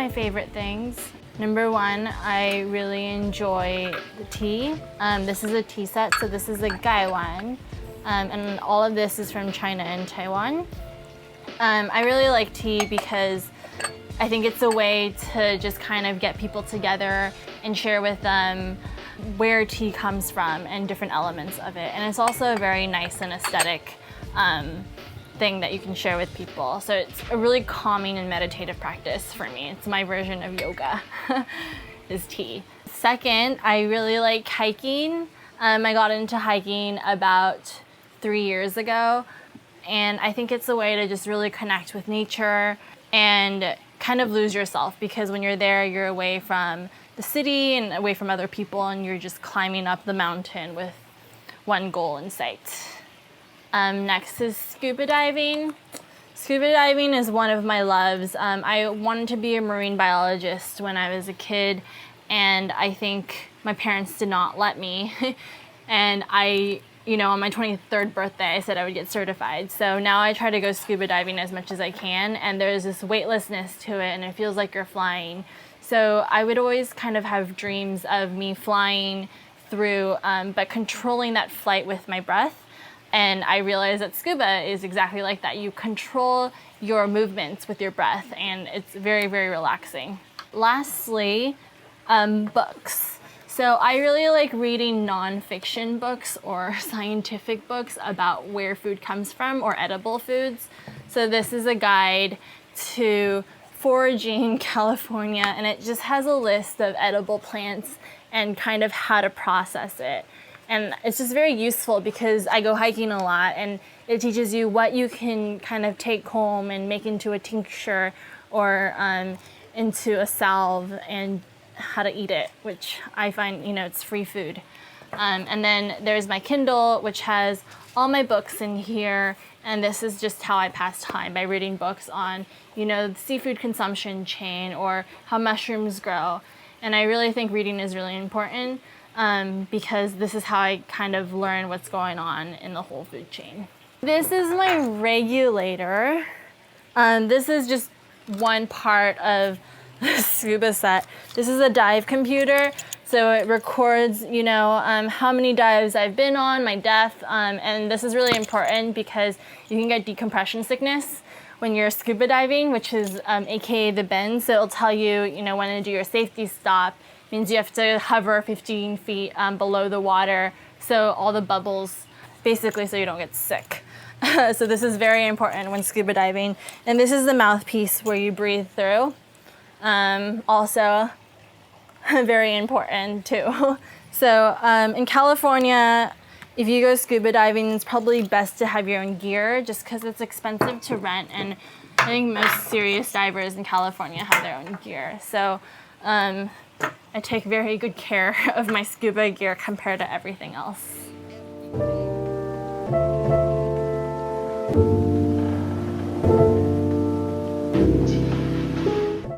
Favorite things. Number one, I really enjoy the tea. This is a tea set, so this is a gaiwan, and all of this is from China and Taiwan. I really like tea because I think it's a way to just kind of get people together and share with them where tea comes from and different elements of it. And it's also a very nice and aesthetic thing that you can share with people. So it's a really calming and meditative practice for me. It's my version of yoga, is tea. Second, I really like hiking. I got into hiking about 3 years ago, and I think it's a way to just really connect with nature and kind of lose yourself, because when you're there, you're away from the city and away from other people, and you're just climbing up the mountain with one goal in sight. Next is scuba diving. Scuba diving is one of my loves. I wanted to be a marine biologist when I was a kid, and I think my parents did not let me. And on my 23rd birthday, I said I would get certified. So now I try to go scuba diving as much as I can, and there's this weightlessness to it, and it feels like you're flying. So I would always kind of have dreams of me flying through, but controlling that flight with my breath. And I realized that scuba is exactly like that. You control your movements with your breath, and it's very, very relaxing. Lastly, books. So I really like reading nonfiction books or scientific books about where food comes from, or edible foods. So this is a guide to foraging California, and it just has a list of edible plants and kind of how to process it. And it's just very useful because I go hiking a lot, and it teaches you what you can kind of take home and make into a tincture or into a salve, and how to eat it, which I find, it's free food. And then there's my Kindle, which has all my books in here. And this is just how I pass time, by reading books on, the seafood consumption chain, or how mushrooms grow. And I really think reading is really important. Because this is how I kind of learn what's going on in the whole food chain. This is my regulator. This is just one part of the scuba set. This is a dive computer, so it records, how many dives I've been on, my depth, and this is really important because you can get decompression sickness when you're scuba diving, which is aka the bend. So it'll tell you, when to do your safety stop. Means you have to hover 15 feet below the water, so all the bubbles, basically so you don't get sick. So this is very important when scuba diving. And this is the mouthpiece where you breathe through. Also very important too. So in California, if you go scuba diving, it's probably best to have your own gear, just because it's expensive to rent, and I think most serious divers in California have their own gear. So I take very good care of my scuba gear compared to everything else.